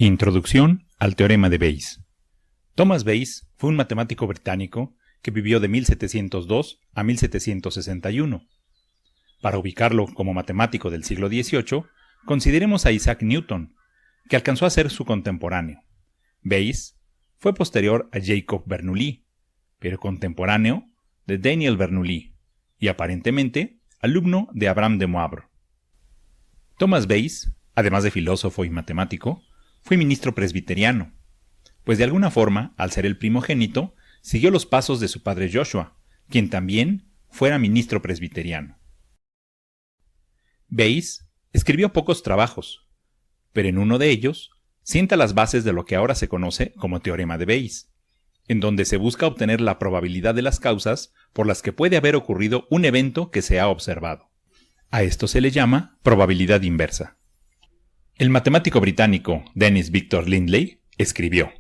Introducción al teorema de Bayes. Thomas Bayes fue un matemático británico que vivió de 1702 a 1761. Para ubicarlo como matemático del siglo XVIII, consideremos a Isaac Newton, que alcanzó a ser su contemporáneo. Bayes fue posterior a Jacob Bernoulli, pero contemporáneo de Daniel Bernoulli y aparentemente alumno de Abraham de Moivre. Thomas Bayes, además de filósofo y matemático, fue ministro presbiteriano, pues de alguna forma, al ser el primogénito, siguió los pasos de su padre Joshua, quien también fuera ministro presbiteriano. Bayes escribió pocos trabajos, pero en uno de ellos sienta las bases de lo que ahora se conoce como teorema de Bayes, en donde se busca obtener la probabilidad de las causas por las que puede haber ocurrido un evento que se ha observado. A esto se le llama probabilidad inversa. El matemático británico Dennis Victor Lindley escribió: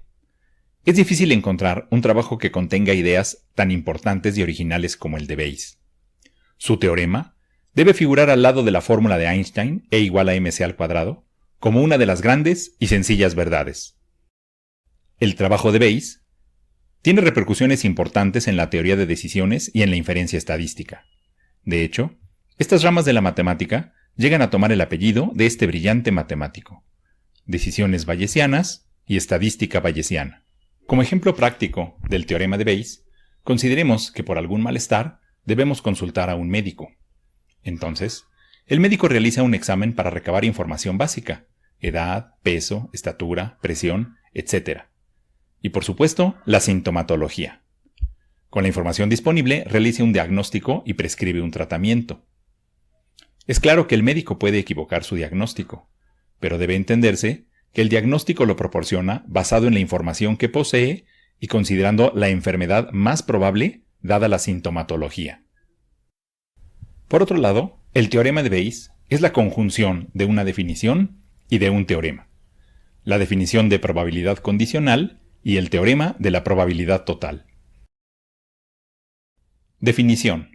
"Es difícil encontrar un trabajo que contenga ideas tan importantes y originales como el de Bayes. Su teorema debe figurar al lado de la fórmula de Einstein, E igual a mc al cuadrado, como una de las grandes y sencillas verdades". El trabajo de Bayes tiene repercusiones importantes en la teoría de decisiones y en la inferencia estadística. De hecho, estas ramas de la matemática llegan a tomar el apellido de este brillante matemático: decisiones bayesianas y estadística bayesiana. Como ejemplo práctico del teorema de Bayes, consideremos que por algún malestar debemos consultar a un médico. Entonces, el médico realiza un examen para recabar información básica: edad, peso, estatura, presión, etc. Y por supuesto, la sintomatología. Con la información disponible, realiza un diagnóstico y prescribe un tratamiento. Es claro que el médico puede equivocar su diagnóstico, pero debe entenderse que el diagnóstico lo proporciona basado en la información que posee y considerando la enfermedad más probable dada la sintomatología. Por otro lado, el teorema de Bayes es la conjunción de una definición y de un teorema: la definición de probabilidad condicional y el teorema de la probabilidad total. Definición: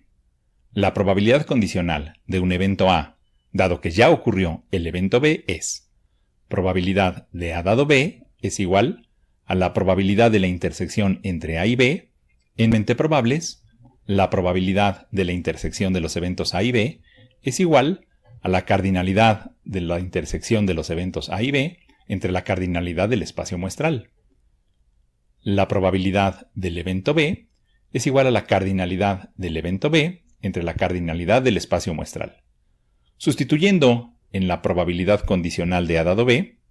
la probabilidad condicional de un evento A, dado que ya ocurrió el evento B, es probabilidad de A dado B es igual a la probabilidad de la intersección entre A y B. En mente probables, la probabilidad de la intersección de los eventos A y B es igual a la cardinalidad de la intersección de los eventos A y B entre la cardinalidad del espacio muestral. La probabilidad del evento B es igual a la cardinalidad del evento B entre la cardinalidad del espacio muestral. Sustituyendo en la probabilidad condicional de A dado B,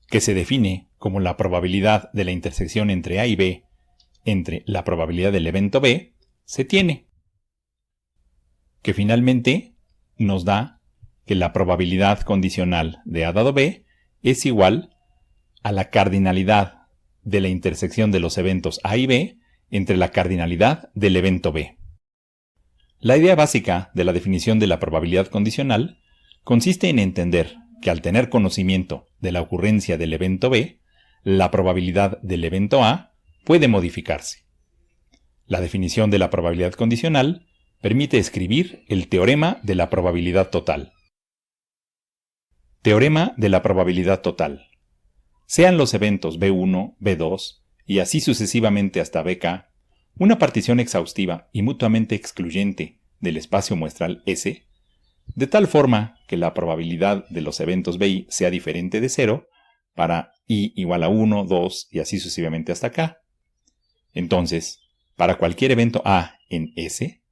que se define como la probabilidad de la intersección entre A y B entre la probabilidad del evento B, se tiene que finalmente nos da que la probabilidad condicional de A dado B es igual a la cardinalidad de la intersección de los eventos A y B entre la cardinalidad del evento B. La idea básica de la definición de la probabilidad condicional consiste en entender que al tener conocimiento de la ocurrencia del evento B, la probabilidad del evento A puede modificarse. La definición de la probabilidad condicional permite escribir el teorema de la probabilidad total. Teorema de la probabilidad total. Sean los eventos B1, B2 y así sucesivamente hasta Bk una partición exhaustiva y mutuamente excluyente del espacio muestral S, de tal forma que la probabilidad de los eventos Bi sea diferente de 0 para I igual a 1, 2 y así sucesivamente hasta K. Entonces, para cualquier evento A en S,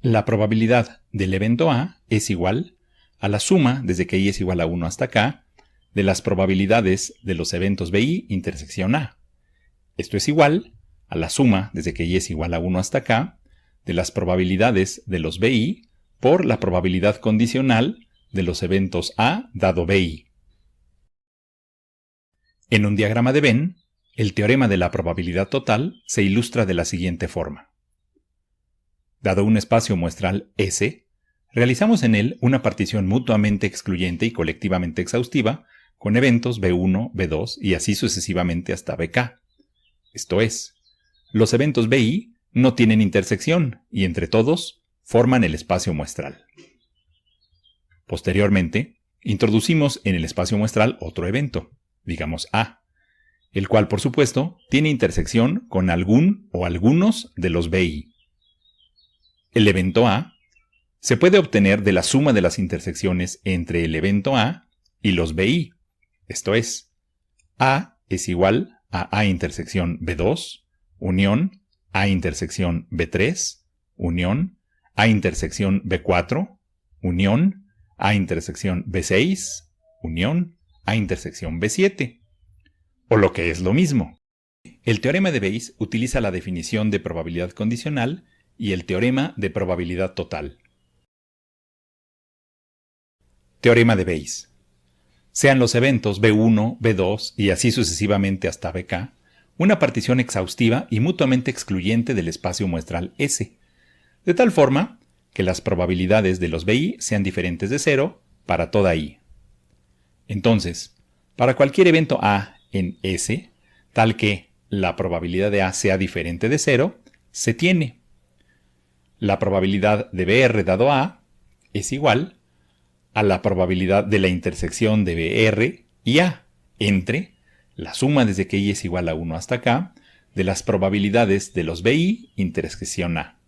la probabilidad del evento A es igual a la suma desde que I es igual a 1 hasta K de las probabilidades de los eventos BI intersección A. Esto es igual a la suma desde que I es igual a 1 hasta K de las probabilidades de los BI por la probabilidad condicional de los eventos A dado BI. En un diagrama de Venn, el teorema de la probabilidad total se ilustra de la siguiente forma. Dado un espacio muestral S, realizamos en él una partición mutuamente excluyente y colectivamente exhaustiva con eventos B1, B2 y así sucesivamente hasta Bk. Esto es, los eventos Bi no tienen intersección y entre todos forman el espacio muestral. Posteriormente, introducimos en el espacio muestral otro evento, digamos A, el cual por supuesto tiene intersección con algún o algunos de los BI. El evento A se puede obtener de la suma de las intersecciones entre el evento A y los BI, esto es, A es igual a A intersección B2, unión A intersección B3, unión A intersección B4, unión A intersección B6, unión A intersección B7. O lo que es lo mismo. El teorema de Bayes utiliza la definición de probabilidad condicional y el teorema de probabilidad total. Teorema de Bayes. Sean los eventos B1, B2 y así sucesivamente hasta BK, una partición exhaustiva y mutuamente excluyente del espacio muestral S, de tal forma que las probabilidades de los BI sean diferentes de 0 para toda I. Entonces, para cualquier evento A en S, tal que la probabilidad de A sea diferente de 0, se tiene. La probabilidad de BR dado A es igual a la probabilidad de la intersección de BR y A entre la suma desde que I es igual a 1 hasta K de las probabilidades de los BI intersección A.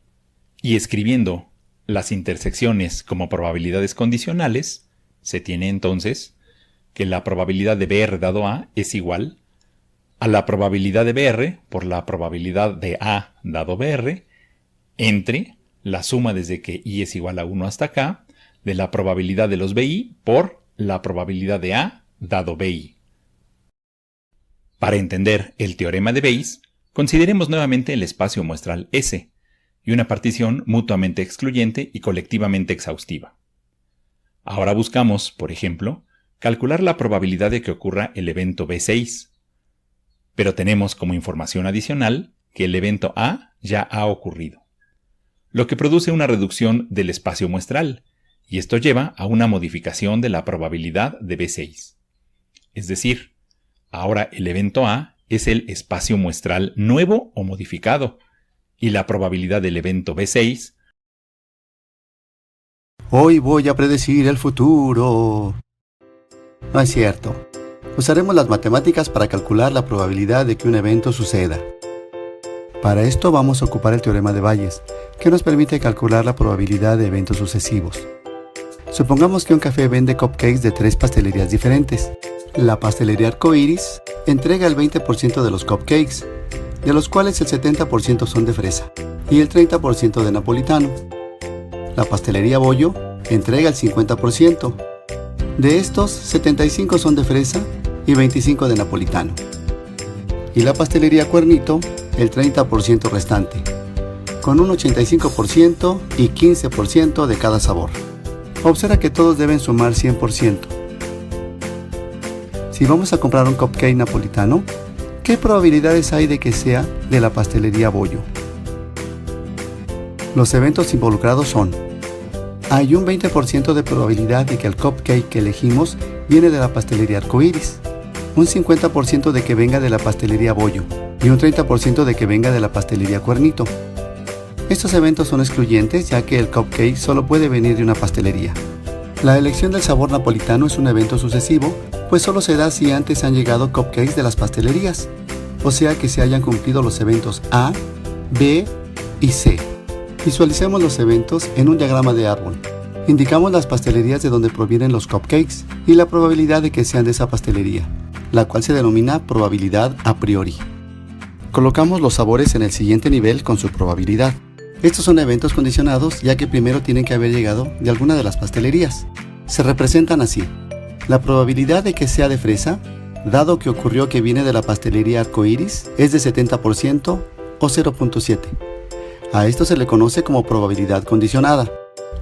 Y escribiendo las intersecciones como probabilidades condicionales, se tiene entonces que la probabilidad de BR dado A es igual a la probabilidad de BR por la probabilidad de A dado BR entre la suma desde que I es igual a 1 hasta K de la probabilidad de los BI por la probabilidad de A dado BI. Para entender el teorema de Bayes, consideremos nuevamente el espacio muestral S y una partición mutuamente excluyente y colectivamente exhaustiva. Ahora buscamos, por ejemplo, calcular la probabilidad de que ocurra el evento B6, pero tenemos como información adicional que el evento A ya ha ocurrido, lo que produce una reducción del espacio muestral, y esto lleva a una modificación de la probabilidad de B6. Es decir, ahora el evento A es el espacio muestral nuevo o modificado, y la probabilidad del evento B6. Hoy voy a predecir el futuro. No es cierto. Usaremos las matemáticas para calcular la probabilidad de que un evento suceda. Para esto vamos a ocupar el teorema de Bayes, que nos permite calcular la probabilidad de eventos sucesivos. Supongamos que un café vende cupcakes de 3 pastelerías diferentes. La pastelería Arcoiris entrega el 20% de los cupcakes, de los cuales el 70% son de fresa y el 30% de napolitano. La pastelería Bollo entrega el 50%. De estos, 75 son de fresa y 25 de napolitano. Y la pastelería Cuernito, el 30% restante, con un 85% y 15% de cada sabor. Observa que todos deben sumar 100%. Si vamos a comprar un cupcake napolitano, ¿qué probabilidades hay de que sea de la pastelería Bollo? Los eventos involucrados son: hay un 20% de probabilidad de que el cupcake que elegimos viene de la pastelería Arcoiris, un 50% de que venga de la pastelería Bollo y un 30% de que venga de la pastelería Cuernito. Estos eventos son excluyentes ya que el cupcake solo puede venir de una pastelería. La elección del sabor napolitano es un evento sucesivo, pues solo se da si antes han llegado cupcakes de las pastelerías, o sea que se hayan cumplido los eventos A, B y C. Visualicemos los eventos en un diagrama de árbol. Indicamos las pastelerías de donde provienen los cupcakes y la probabilidad de que sean de esa pastelería, la cual se denomina probabilidad a priori. Colocamos los sabores en el siguiente nivel con su probabilidad. Estos son eventos condicionados ya que primero tienen que haber llegado de alguna de las pastelerías. Se representan así: la probabilidad de que sea de fresa, dado que ocurrió que viene de la pastelería Arcoiris, es de 70% o 0.7. A esto se le conoce como probabilidad condicionada.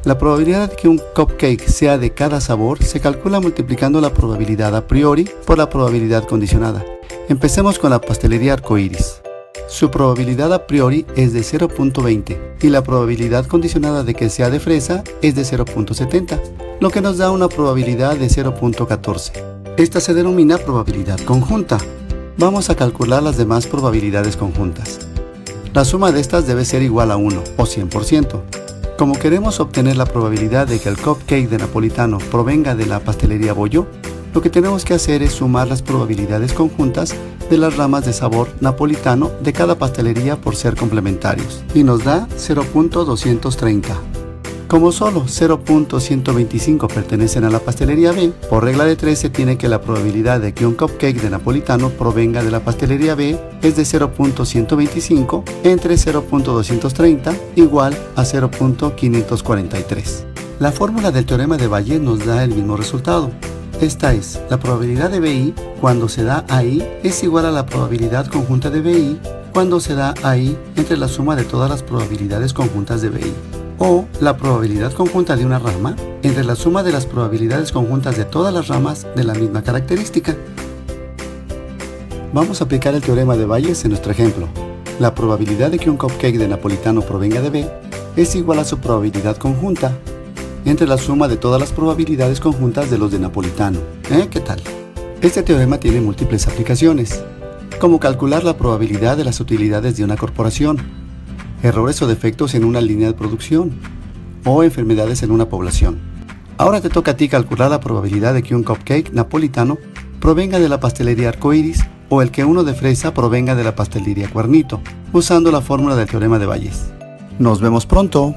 La probabilidad de que un cupcake sea de cada sabor se calcula multiplicando la probabilidad a priori por la probabilidad condicionada. Empecemos con la pastelería Arcoiris. Su probabilidad a priori es de 0.20 y la probabilidad condicionada de que sea de fresa es de 0.70, lo que nos da una probabilidad de 0.14. Esta se denomina probabilidad conjunta. Vamos a calcular las demás probabilidades conjuntas. La suma de estas debe ser igual a 1 o 100%. Como queremos obtener la probabilidad de que el cupcake de napolitano provenga de la pastelería Bollo, lo que tenemos que hacer es sumar las probabilidades conjuntas de las ramas de sabor napolitano de cada pastelería por ser complementarios, y nos da 0.230. Como solo 0.125 pertenecen a la pastelería B, por regla de 3 se tiene que la probabilidad de que un cupcake de napolitano provenga de la pastelería B es de 0.125 entre 0.230 igual a 0.543. La fórmula del teorema de Bayes nos da el mismo resultado. Esta es, la probabilidad de BI cuando se da AI es igual a la probabilidad conjunta de BI cuando se da AI entre la suma de todas las probabilidades conjuntas de BI. O la probabilidad conjunta de una rama entre la suma de las probabilidades conjuntas de todas las ramas de la misma característica. Vamos a aplicar el teorema de Bayes en nuestro ejemplo. La probabilidad de que un cupcake de napolitano provenga de B es igual a su probabilidad conjunta entre la suma de todas las probabilidades conjuntas de los de napolitano. ¿Qué tal? Este teorema tiene múltiples aplicaciones, como calcular la probabilidad de las utilidades de una corporación, errores o defectos en una línea de producción, o enfermedades en una población. Ahora te toca a ti calcular la probabilidad de que un cupcake napolitano provenga de la pastelería Arcoiris o el que uno de fresa provenga de la pastelería Cuernito, usando la fórmula del teorema de Bayes. ¡Nos vemos pronto!